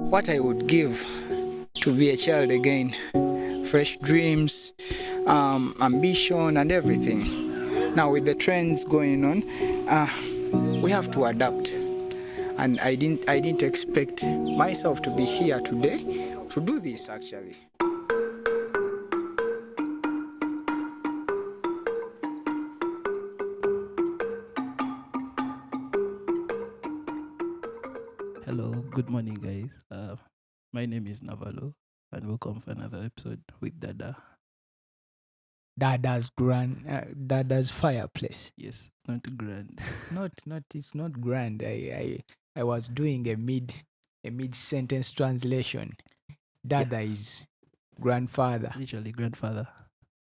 what I would give to be a child again. Fresh dreams, ambition, and everything. Now, with the trends going on, we have to adapt. And I didn't expect myself to be here today to do this actually. Hello, good morning, guys. My name is Navalo, and welcome for another episode with Dada. Dada's Fireplace. Yes, not grand. It's not grand. I was doing a mid sentence translation. Dada is grandfather Literally, grandfather.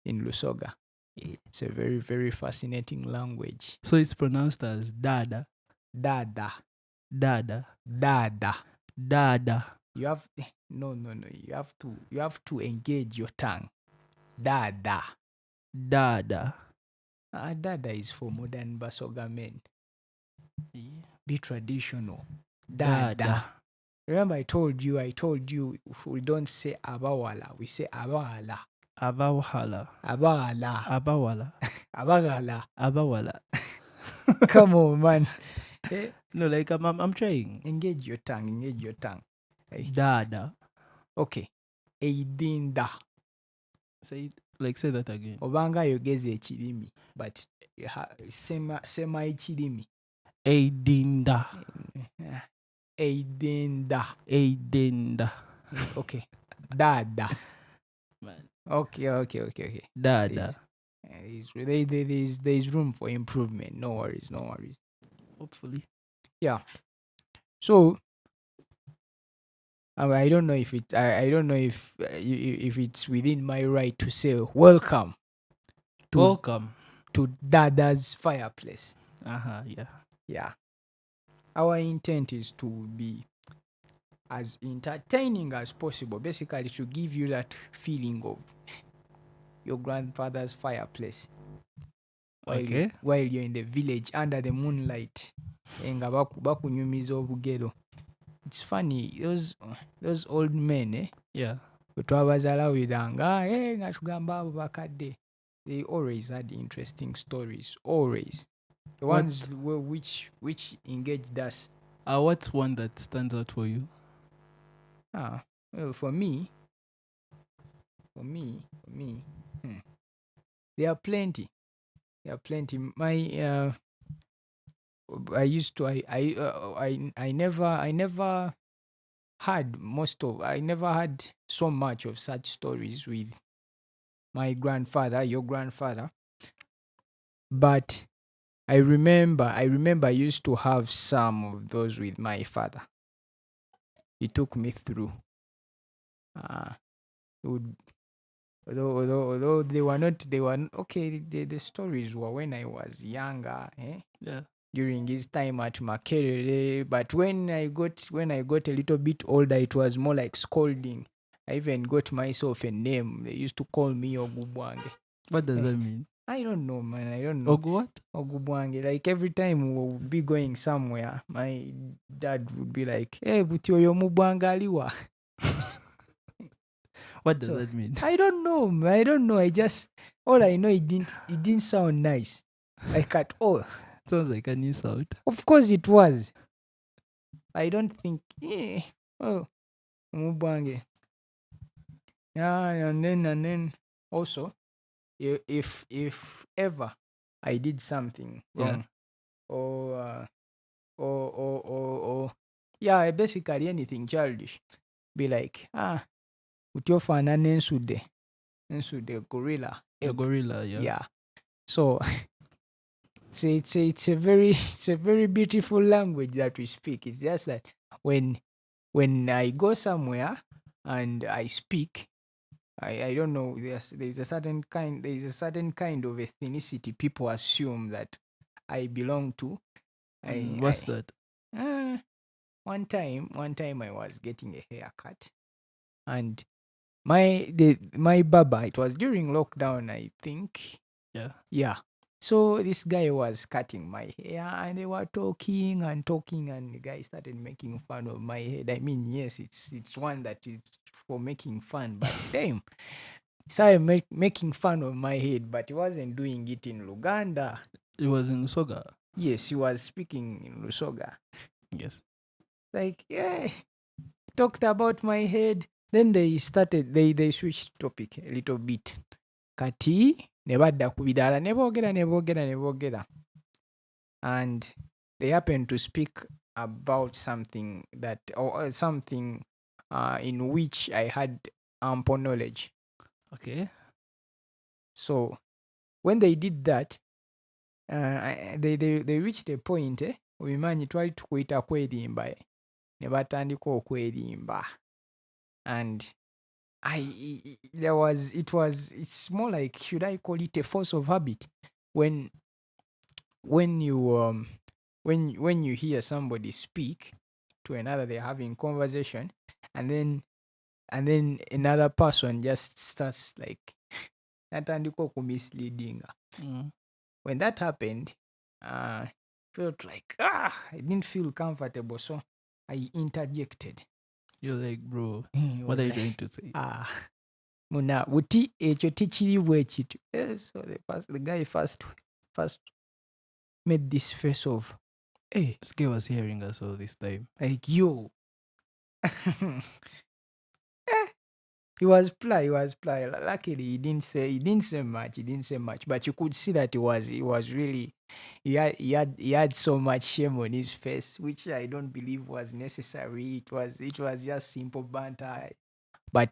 in Lusoga. Yeah. It's a very, very fascinating language. So it's pronounced as Dada, Dada. Dada, Dada. Dada. You have no. You have to engage your tongue. Dada. Dada. Dada is for modern Basoga men. Yeah. Be traditional. Dada. Dada. Remember I told you we don't say abawala, we say abawala. Abawahala. Abawala. Abawala. Abawala. Abawala. Come on, man. No, like I'm trying. Engage your tongue. Hey. Dada. Okay. Eidinda. Say that again. Obanga yogeze ekirimi, but sema ekirimi. Eidinda. Eidinda. Eidinda. Okay. Dada. Man. Okay. Dada. There's room for improvement. No worries. Hopefully. Yeah. So I don't know if it. I don't know if it's within my right to say welcome to Dada's Fireplace. Yeah. Yeah. Our intent is to be as entertaining as possible. Basically, to give you that feeling of your grandfather's fireplace. While you're in the village under the moonlight. Nga bakunyumiza obugero. It's funny, those old men, Yeah. nga tugamba abo bakadde. They always had interesting stories. Always. The ones which engaged us. What's one that stands out for you? Well, for me, there are plenty. My I never had so much of such stories with my grandfather, your grandfather. But I remember I used to have some of those with my father. He took me through. Although they were okay. The stories were when I was younger, Yeah. during his time at Makerere. But when I got a little bit older, it was more like scolding. I even got myself a name. They used to call me Ogubwange. What does that mean? I don't know, man. I don't know. What? Ogubwange. Like every time we would be going somewhere, my dad would be like, "Hey, buti oyo mubwanga aliwa." What does that mean? I don't know. All I know, it didn't sound nice. Like at all. Sounds like an insult. Of course it was. I don't think. Mubwange. Yeah, and then also, if ever I did something wrong, or yeah, basically anything childish, be like, utyofaanana ensudde gorilla. A gorilla, yeah. Yeah. So it's a very beautiful language that we speak. It's just that when I go somewhere and I speak, I don't know, there's a certain kind of ethnicity people assume that I belong to. What's that? One time I was getting a haircut, and my barber, it was during lockdown, I think. Yeah. Yeah. So this guy was cutting my hair and they were talking and talking and the guy started making fun of my head. I mean, yes, it's one that is for making fun, but damn. He started making fun of my head, but he wasn't doing it in Luganda. It was in Soga. Yes, he was speaking in Lusoga. Yes. Like, yeah, talked about my head. Then they switched topic a little bit. Kati, ne badda ku bidala, ne boogera. And they happened to speak about something that, or something in which I had ample knowledge. Okay. So when they did that, they reached a point, obimanyi twali tukuyita kwerimba, ne batandika okwerimba. And it's more like, should I call it a force of habit? When you when you hear somebody speak to another, they're having conversation, and then another person just starts like natandika okumisleading. Mm. When that happened, felt like I didn't feel comfortable, so I interjected. You're like, bro, He what was are you like, trying to say? muna buti ekyo tikiri bwe kityo. So the guy first made this face of, hey, This guy was hearing us all this time. like, yo. He was ply. Luckily, he didn't say much. But you could see that he was really, he had so much shame on his face, which I don't believe was necessary. It was just simple banter, but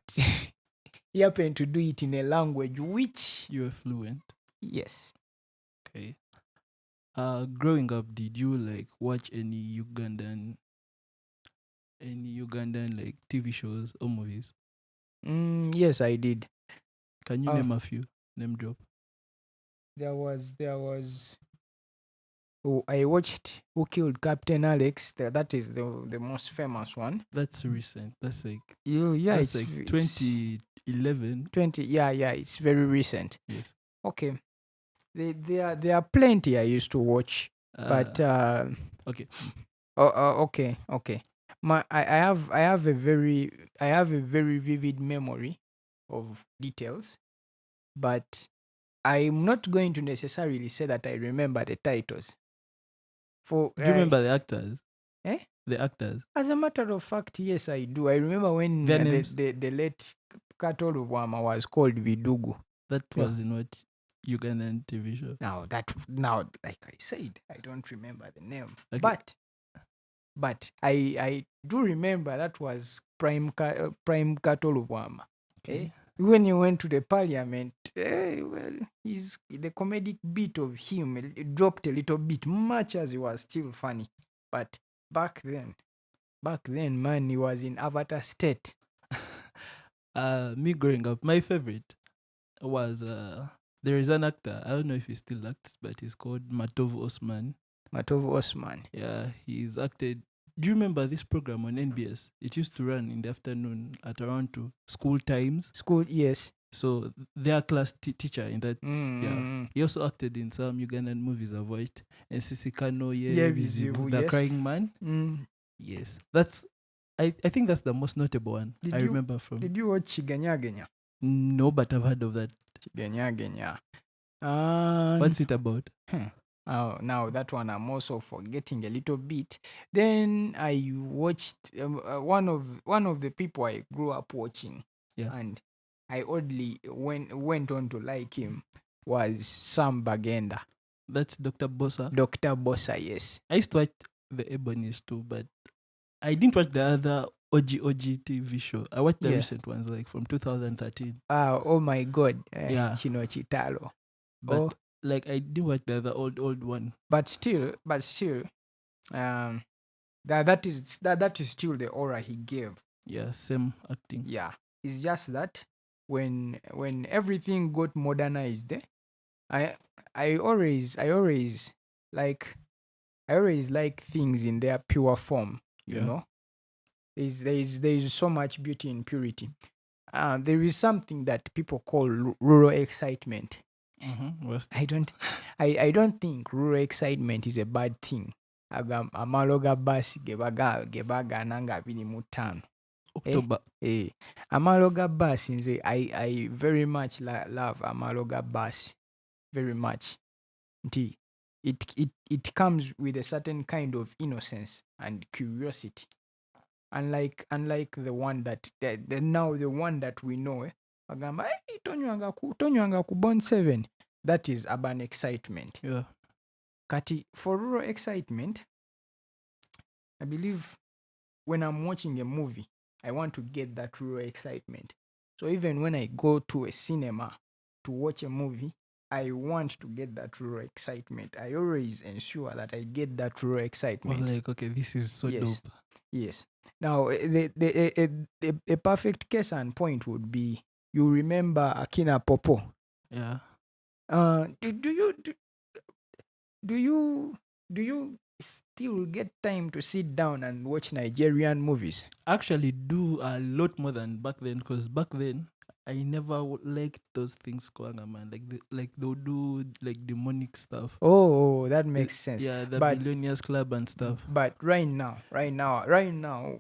he happened to do it in a language which, You were fluent. yes. Okay. Growing up, did you like watch any Ugandan like TV shows or movies? Yes, I did. Can you name a few? Name drop. There was I watched Who Killed Captain Alex. That is the most famous one. That's recent. That's like Yeah, that's it's like 2011. 20. Yeah, it's very recent. Yes. Okay, there are plenty I used to watch, but Okay. okay. I have a very vivid memory of details, but I'm not going to necessarily say that I remember the titles. For Do you remember the actors? eh? The actors. As a matter of fact, yes, I do. I remember when Their names. the late Kato Lubwama was called Vidugu. That Yeah. was in what Ugandan TV show? Now, like I said, I don't remember the name. Okay. But I do remember that was Prime Kato Lubwama. Okay. When he went to the parliament, well, the comedic bit of him, it dropped a little bit, much as he was still funny. But back then, man, he was in avatar state. Me growing up, my favorite was there is an actor. I don't know if he still acts, but he's called Matovu Osman. Matovu Osman. Yeah, he's acted. Do you remember this program on NBS? It used to run in the afternoon at around 2 school times. School, yes. So their class teacher in that. Yeah. He also acted in some Ugandan movies I've watched. And Sisikano, Yeah, Vizibu, The yes. Crying Man. Yes, that's. I think that's the most notable one remember from. Did you watch Chiganyagenya? No, but I've heard of that. Chiganyagenya. What's it about? Oh, now that one I'm also forgetting a little bit. Then I watched one of the people I grew up watching, and I oddly went on to like him was Sam Bagenda. That's Dr. Bossa. Dr. Bossa, yes. I used to watch the Ebonies too, but I didn't watch the other OG TV show. I watched the recent ones, like from 2013. Oh my God. Chino Chitalo. But like I didn't watch the other old one. But still, that is still the aura he gave. Yeah, same acting. Yeah, it's just that when everything got modernized, I always like things in their pure form. You know, there is so much beauty in purity. There is something that people call rural excitement. What's I that? don't I don't think rural excitement is a bad thing. Amalo ga basi ge bagaana nga 25. October. Amalo ga basi nze I very much love amalo ga basi very much. Nti it comes with a certain kind of innocence and curiosity. Unlike the one that now the one that we know, bagamba hey, tonywanga ku Bond 7. That is urban excitement. Yeah. Kati for rural excitement, I believe when I'm watching a movie, I want to get that rural excitement. So even when I go to a cinema to watch a movie, I want to get that rural excitement. I always ensure that I get that rural Or excitement. like, okay, this is so Yes. dope. Yes. Now, a perfect case and point would be you remember Akina Popo. Yeah. Do you still get time to sit down and watch Nigerian movies? Actually do a lot more than back then, because back then I never liked those things kwanga, man. Like they'll do like demonic stuff. Oh, that makes sense. Yeah, the But Billionaires Club and stuff. right now,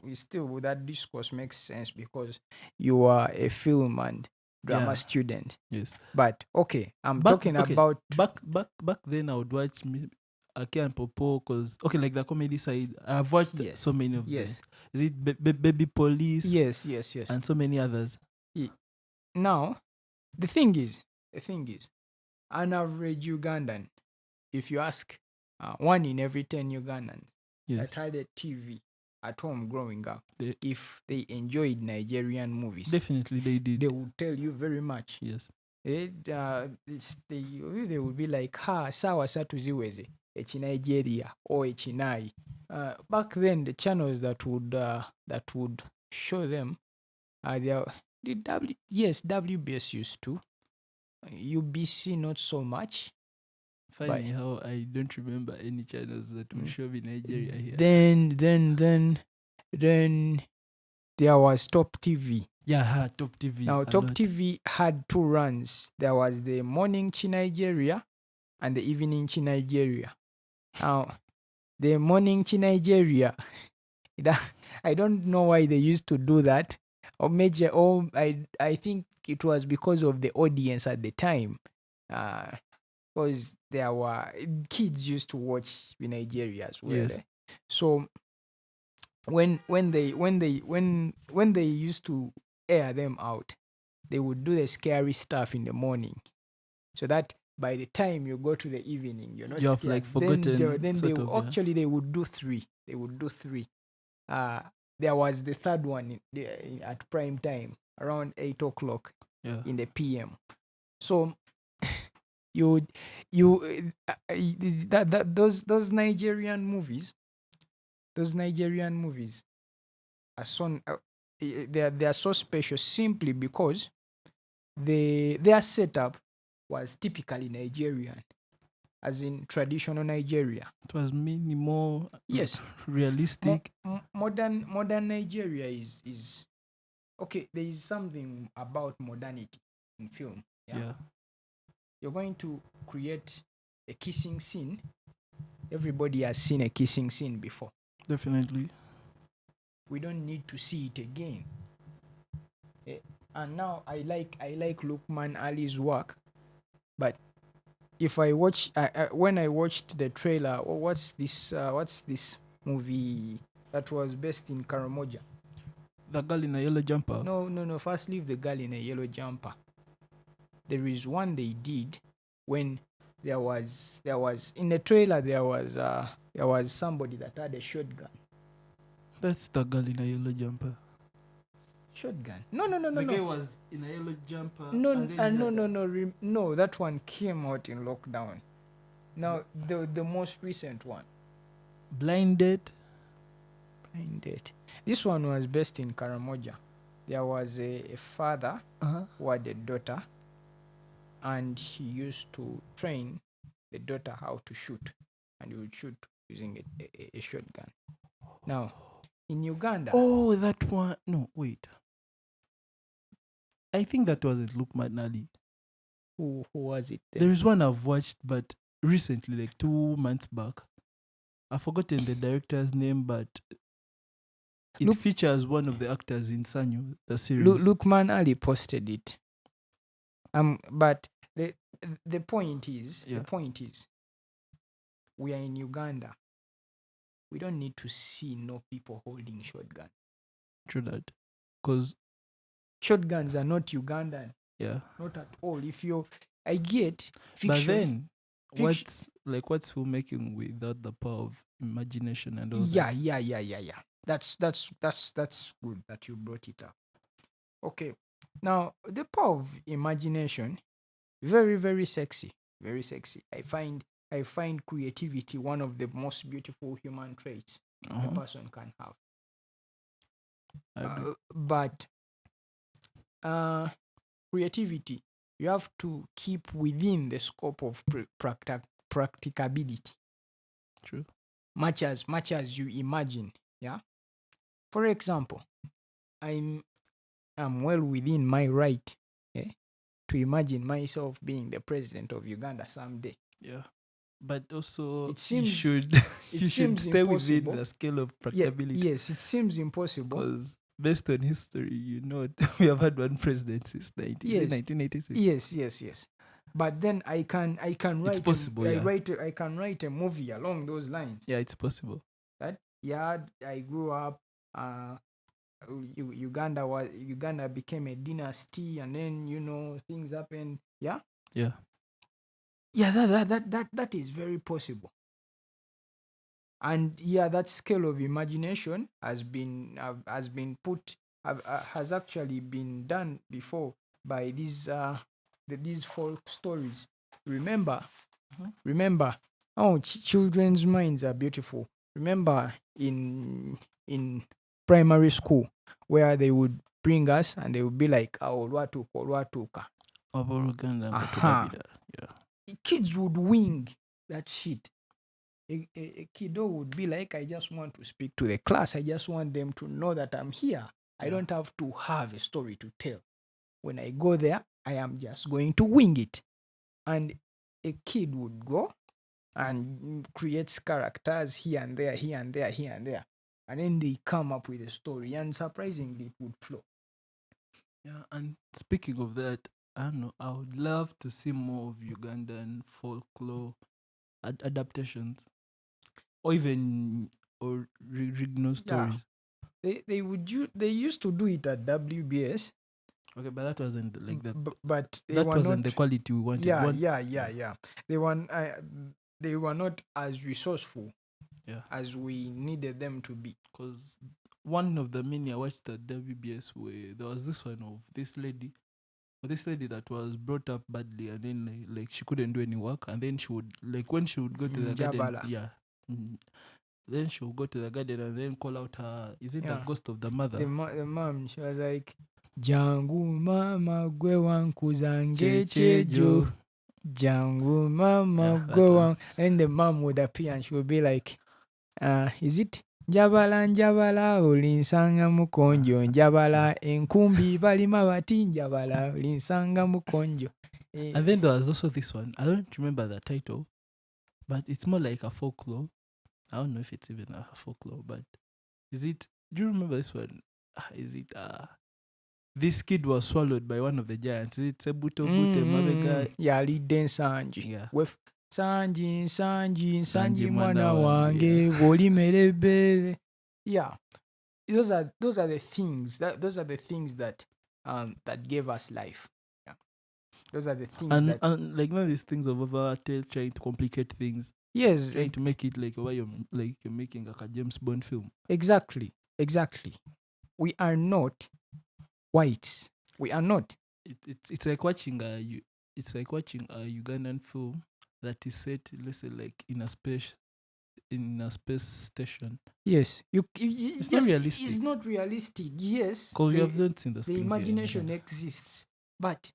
is still that discourse makes sense because you are a film and drama Yeah. student. Yes. But okay, I'm talking about Back then I would watch Ake and Popo, because okay, like the comedy side, I've watched yes, so many of them. yes, Is it Baby Police yes. and so many others? Now, the thing is, an average Ugandan, if you ask 1 in every 10 Ugandans Yes. that had a TV at home growing up, They- if they enjoyed Nigerian movies, Definitely they did. they would tell you very much. Yes. They would be like, ha, sawa satuziweze, Nigeria or Echinai. Back then, the channels that would show them, yes, WBS used to, UBC not so much. Funny how I don't remember any channels that will show me Nigeria here. Then there was Top TV. Yeah, Top TV. Now, a Top lot. TV had two runs. There was the morning Chi Nigeria and the evening Chi Nigeria. Now, the morning Chi Nigeria, I don't know why they used to do that. I think it was because of the audience at the time. Because there were kids used to watch in Nigeria as well. Yes. So when they used to air them out, they would do the scary stuff in the morning, so that by the time you go to the evening, you're not You have, scared. like, forgotten Then sort of, yeah. actually they would do three. There was the third one at prime time around 8 o'clock Yeah. in the PM. So you those Nigerian movies are so they are so special simply because their setup was typically Nigerian, as in traditional Nigeria. It was mainly more Yes. realistic. Modern Nigeria is okay. There is something about modernity in film. Yeah. You're going to create a kissing scene. Everybody has seen a kissing scene before. Definitely. We don't need to see it again. And now I like Lukman Ali's work, but if I watch when I watched the trailer, what's this movie that was based in Karamoja? The girl in a yellow jumper. No. First, leave the girl in a yellow jumper. There is one they did when there was in the trailer there was somebody that had a shotgun. That's the girl in a yellow jumper. Shotgun? No. The guy was in a yellow jumper. No. That one came out in lockdown. Now the most recent one. Blinded. This one was based in Karamoja. There was a father who had a daughter, and he used to train the daughter how to shoot, and he would shoot using a shotgun. Now, in Uganda, Oh, that one. No, wait. I think that wasn't Lukman Ali. Who was it then? There's one I've watched, but recently, like 2 months back. I've forgotten the director's name, but it Look, features one of the actors in Sanyu, the series. Lukman Ali posted it. But the point is, Yeah. we are in Uganda. We don't need to see no people holding shotguns. True that. Because, Shotguns are not Ugandan, yeah. not at all. I get fiction. But then, fiction- what's filmmaking without the power of imagination and all yeah, that? yeah. That's good that you brought it up. Okay, now the power of imagination, very very sexy, very sexy. I find creativity one of the most beautiful human traits a person can have. I agree. But creativity, you have to keep within the scope of practicability. True. Much as you imagine. Yeah. For example, I'm well within my right, to imagine myself being the president of Uganda someday. Yeah. But also, It seems you should stay within the scale of practicability. Yes, it seems impossible. Because based on history, we have had one president since 1986. Yes. But then I can write. It's possible. I can write a movie along those lines. Yeah, it's possible. That I grew up. Uganda became a dynasty, and then things happened. Yeah. Yeah. Yeah, that is very possible. And that scale of imagination has been has actually been done before by these folk stories. Remember, children's minds are beautiful. Remember in primary school where they would bring us and they would be like, olwatuka. Yeah. Kids would wing that shit. A kiddo would be like, I just want to speak to the class. I just want them to know that I'm here. I don't have to have a story to tell. When I go there, I am just going to wing it. And a kid would go and creates characters here and there. And then they come up with a story, and surprisingly, it would flow. Yeah, and speaking of that, I don't know, I would love to see more of Ugandan folklore adaptations, or even original stories. They used to do it at WBS. Okay, but that wasn't like that. But that wasn't the quality we wanted. Yeah. They were not as resourceful as we needed them to be. Because one of the many I watched at WBS, there was this one of this lady that was brought up badly, and then like she couldn't do any work, and then she would, like, when she would go to the garden, then she would go to the garden and then call out her, is it the ghost of the mother? The mom, she was like, jangu mama gwe wankuza ngechejo, jangu mama gwe wan. And the mom would appear and she would be like, is it njabala olinsanga mukonjo, njabala enkumbi balima bati, njabala olinsanga mukonjo. And then there was also this one, I don't remember the title, but it's more like a folklore. I don't know if it's even a folklore, but do you remember this one? Is it this kid was swallowed by one of the giants? Is it Sebuto Bute Mabega? Yeah, Liden Sanji. Yeah. With Sanji mwana wange bolimerebe. Yeah. Those are the things that gave us life. Yeah. Those are the things and like, these things of Overtale trying to complicate things. Yes. Trying to make it like you're making like a James Bond film. Exactly. We are not whites. We are not. It's like watching a Ugandan film that is set, let's say, like in a space station. Yes, it's not realistic. It's not realistic. Yes, because we have not seen the imagination exists, but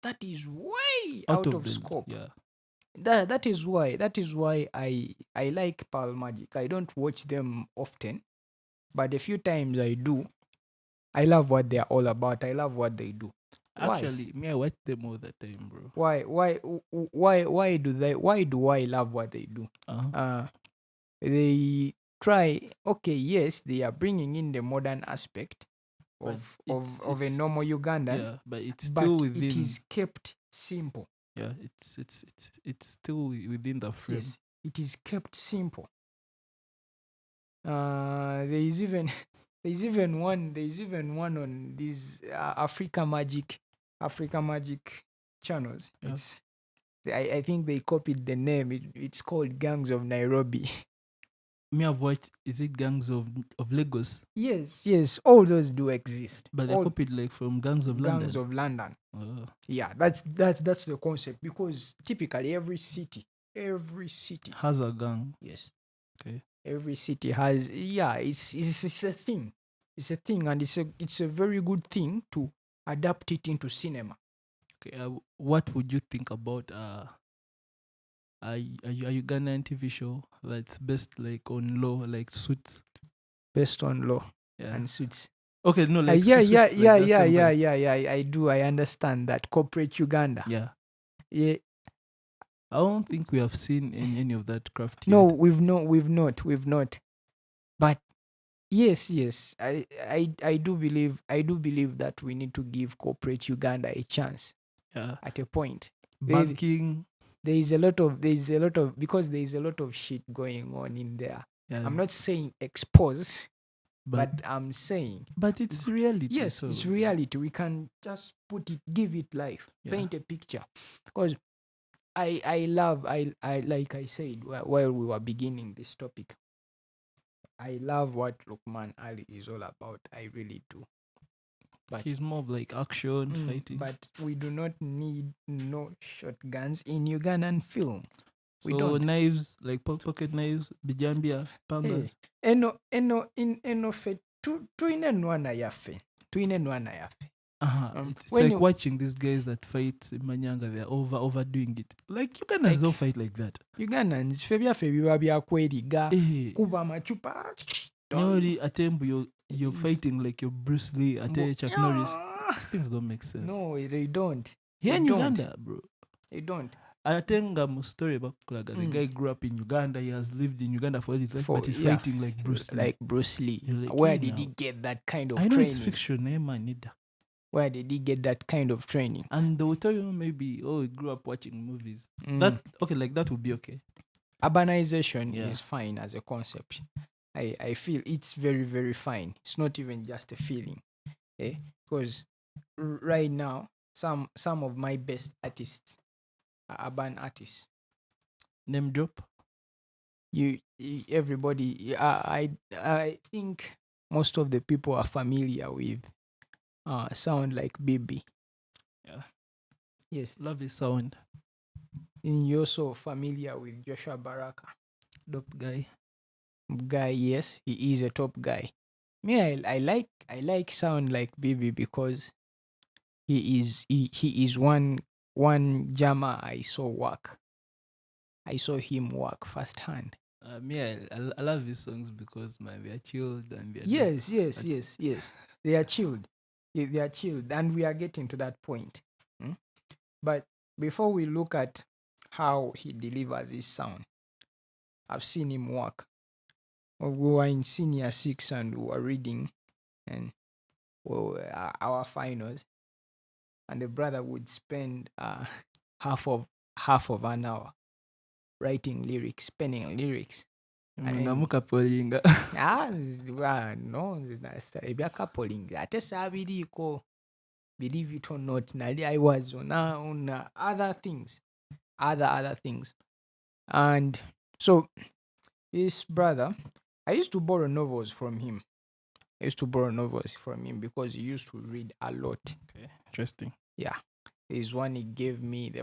that is way out of scope. Yeah. That is why I like Pearl Magic. I don't watch them often, but the few times I do, I love what they are all about. I love what they do. Why? Actually, me, I watch them all the time, bro. Why do I love what they do? Uh-huh. They try, okay, yes, they are bringing in the modern aspect But of a normal Ugandan, yeah, but it's still but it within. is kept simple. Yeah, it's still within the frame. Yes, it is kept simple. There is even one on these Africa Magic channels. Yeah. It's I think they copied the name. It's called Gangs of Nairobi. Me, I've watched. Is it Gangs of Lagos? Yes, all those do exist. But they All copied like from Gangs of Gangs London. of London. Oh. Yeah, that's the concept, because typically every city Has a gang. yes, Okay. every city has, yeah, it's a thing. It's a thing, and it's a very good thing to adapt it into cinema. Okay. What would you think about a Ugandan TV show that's based like on law, like Suits? Based on law Yeah. and suits. Okay, no, like Yeah, Suits. Like that same vibe. yeah. I do. I understand that corporate Uganda. Yeah. Yeah. I don't think we have seen any of that craft No, yet. we've not. But yes. I do believe that we need to give corporate Uganda a chance Yeah. at a point. Banking. There is a lot of because there is a lot of shit going on in there. Yeah. I'm not saying expose, but but I'm saying it's reality. yes, so it's reality. We can just give it life, Yeah. paint a picture. Because I love, I like I said while we were beginning this topic, I love what Lukman Ali is all about. I really do. But he's more of like action, fighting. but we do not need no shotguns in Ugandan film. We So don't. knives, like pocket knives, bijambia, pangas. eno fe tuine nwana yaffe. It's When like you watching these guys that fight in Manyanga. They're overdoing it. Like Ugandans don't fight like that. Ugandans ffe byaffe biba byakweriga kuba amacupa Nori atembu you're fighting like you're Bruce Lee at Chuck Norris. These things don't make sense. No, they don't. Here in don't. Uganda, bro. They don't. Atenga story about Kulaga. The guy grew up in Uganda. He has lived in Uganda for all his life, but he's fighting like Bruce Lee. Like Bruce Lee. Like, where did he get that kind of training? I know it's fiction, man. Where did he get that kind of training? And they will tell you maybe, he grew up watching movies. That would be okay. Urbanization is fine as a concept. I feel it's very, very fine. It's not even just a feeling. Because right now, some of my best artists are urban artists. Name drop? Everybody, I think most of the people are familiar with sound like Bibi. Yeah. Yes. Love his sound. And you're also familiar with Joshua Baraka. Dope guy. Yes, he is a top guy. Me, I like sound like Bibi because he is one jammer I saw work. I saw him work firsthand. I love his songs because they are chilled and they are yes. They are chilled. They are chilled, and we are getting to that point. But before we look at how he delivers his sound, I've seen him work. We were in senior 6 and we were reading and our finals, and the brother would spend half of an hour writing lyrics, penning lyrics. Namuka polinga. No, ebyakapoling ate saabiriiko, believe it or not. I was on other things, and so this brother, I used to borrow novels from him. Because he used to read a lot. Okay, interesting. Yeah, there's one he gave me.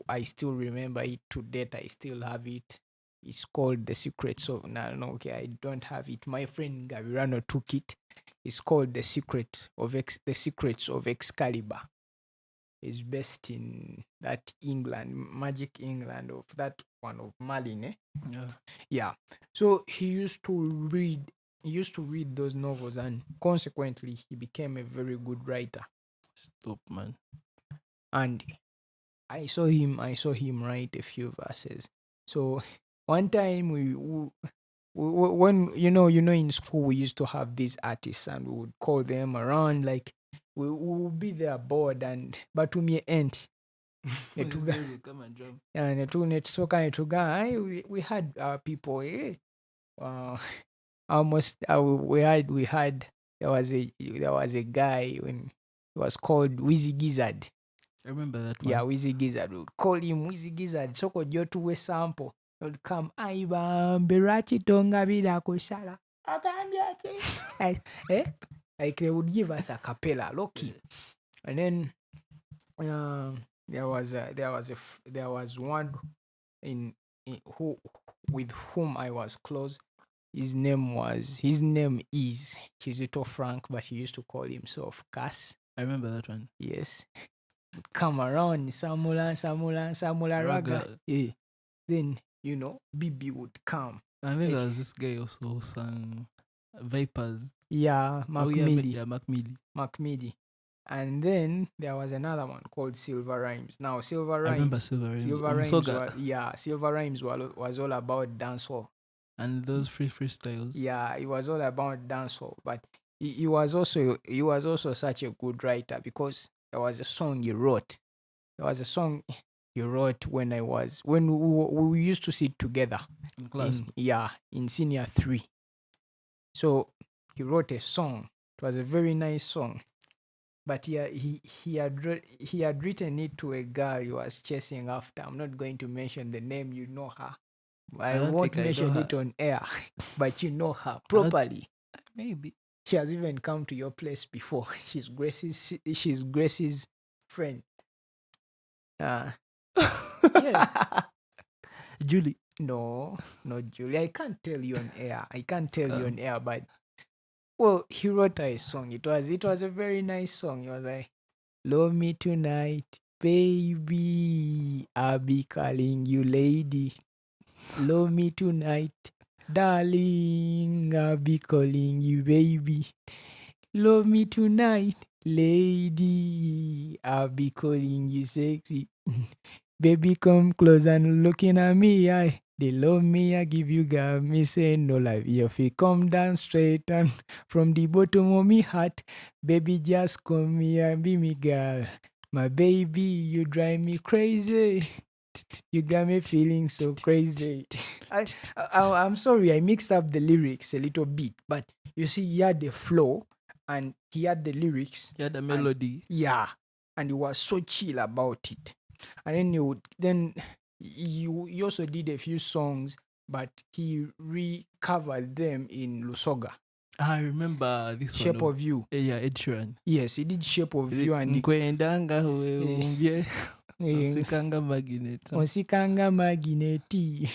I still remember it to date. I still have it. It's called The Secrets of. No, okay, I don't have it. My friend Gavirano took it. It's called The Secrets of Excalibur. It's based in that England, magic England of that one of Merlin. Yeah. So he used to read those novels, and consequently he became a very good writer. Stop, man. And I saw him write a few verses. So one time when in school we used to have these artists and we would call them around, like we would be there bored and but to me end These guys will come and drum. and we had people uh, almost we had there was a guy when he was called Wizzy Gizzard. I remember that one. Yeah, Wizzy Gizzard. We would call him Wizzy Gizzard. Soko jo tuwe sample. He would come, Aibambe rachi tonga bila kusala. Like they would give us a cappella, low-key. And then there was one in who with whom I was close. His name is Kizito Frank, but he used to call himself Cass. I remember that one. Yes. Come around, Samula Raga. Raga. Yeah. Then, Bibi would come. And then there was this guy also who sang Vipers. Yeah, Mark Millie. Mark Millie. Mark Millie. And then there was another one called Silver Rhymes. Now, Silver Rhymes. I remember Silver Rhymes. Silver Rhymes was all about dancehall. And those freestyles. Yeah, it was all about dancehall. But he was also such a good writer because there was a song he wrote. There was a song he wrote when we used to sit together in class. In senior 3. So he wrote a song. It was a very nice song. But he had written it to a girl he was chasing after. I'm not going to mention the name. You know her. I won't mention it on air, but you know her properly. Maybe she has even come to your place before. She's Grace's friend. Yes. Julie. No, not Julie. I can't tell you on air. But well, he wrote a song. It was a very nice song. It was like, "Love me tonight, baby. I'll be calling you lady. Love me tonight, darling. I'll be calling you baby. Love me tonight, lady. I'll be calling you sexy. Baby, come close and looking at me. They love me, I give you girl. Me say no life. If you come down straight and from the bottom of me heart, baby, just come here and be me girl. My baby, you drive me crazy. You got me feeling so crazy. I'm sorry, I mixed up the lyrics a little bit, but you see, he had the flow and he had the lyrics. He had the melody. And he was so chill about it. And then he also did a few songs, but he recovered them in Lusoga. I remember this Shape of You. Yeah, Ed Sheeran. Yes, he did Shape of You and Osikanga Magineti.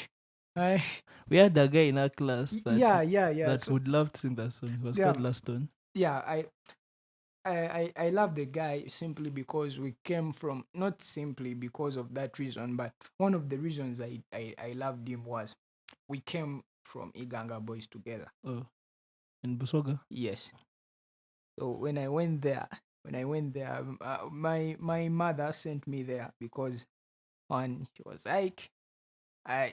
We had a guy in our class that would love to sing that song. He was called Laston. Yeah, I love the guy simply because we came from, not simply because of that reason, but one of the reasons I loved him was we came from Iganga boys together. Oh, in Busoga? Yes. So when I went there, my mother sent me there because she was like,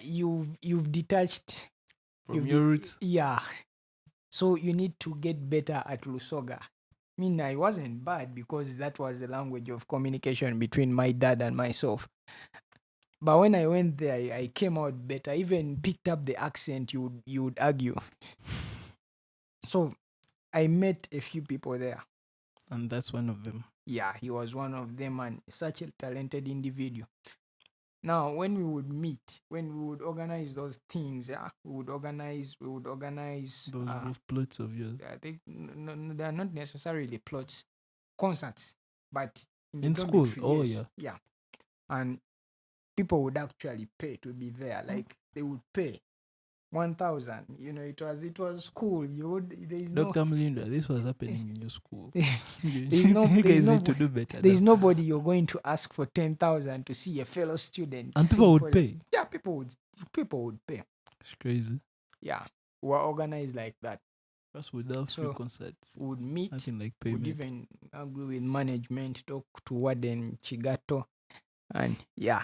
you've detached from your roots. Yeah. So you need to get better at Lusoga. I mean, I wasn't bad because that was the language of communication between my dad and myself. But when I went there, I came out better. I even picked up the accent, you would argue. So I met a few people there. And that's one of them. Yeah, he was one of them and such a talented individual. Now, when we would meet, when we would organize those things, we would organize those plots of yours. They are not necessarily plots, concerts, but in school. Oh, yes. Yeah. And people would actually pay to be there. Like they would pay 1,000. It was cool. Dr. Melinda, this was happening in your school. You guys need to do better. There's nobody you're going to ask for 10,000 to see a fellow student. And people would pay. Yeah, people would pay. It's crazy. Yeah, we're organized like that. Just without free So concerts. would meet, Nothing like would payment. even agree with management, talk to Warden Chigato, and yeah,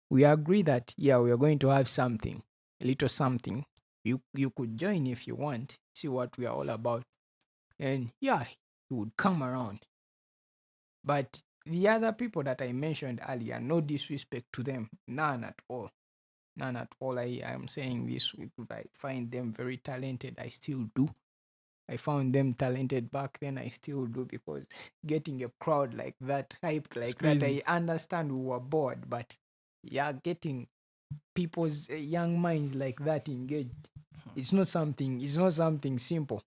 we agree that we are going to have something, a little something. You could join if you want, see what we are all about, and yeah, he would come around. But the other people that I mentioned earlier, no disrespect to them, none at all. None at all. I am saying this with, I find them very talented. I still do. I found them talented back then. I still do, because getting a crowd like that, hyped like that, I crazy. understand we were bored, but yeah, getting people's young minds like that engaged, it's not something. It's not something simple.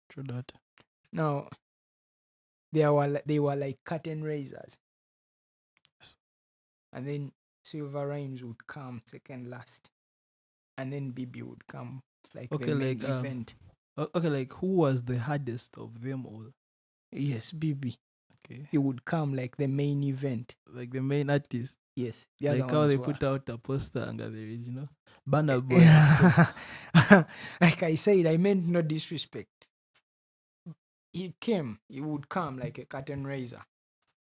True that. Now they were like curtain raisers, Yes. and then Silver Rhymes would come second last, and then BB would come like the Okay, main like event. okay, like who was the hardest of them all? Yes, BB. Okay. He would come like the main event. Like the main artist. Yes, the other Like how ones they were. put out a poster and there is, Banner Boy and co. Like I said, I meant no disrespect. He would come like a curtain raiser.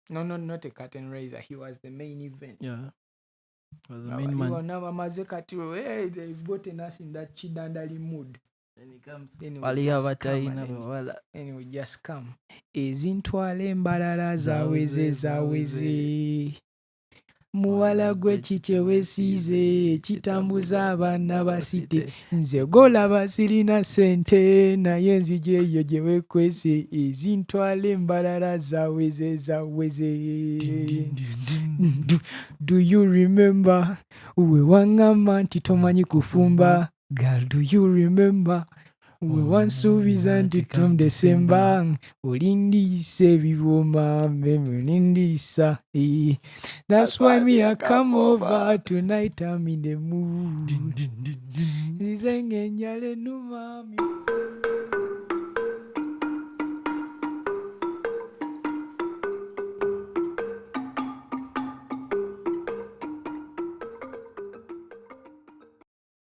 No, not a curtain raiser. He was the main event. Yeah. Was the Now, main man. hey, they've gotten us in that chidandali mood. Then he comes. Then he would Wali just come abataina and then wala. he would just come. Ezintwala embalala zaweze zaweze. Muwala gwe kikye weesiize kitambuza abaana basite, nze golaba sirina ssente naye nzija eyo gye weekwese, ezintwala embalala zaweze zaweze. Do you remember we waŋŋamba nti tomanyi kufumba? Girl, do you remember we wansuubiza nti from December olindiisa ebibooma olindiisa. That's why me I come over tonight. I'm in the mood. Nzize ng'enjala ennuma.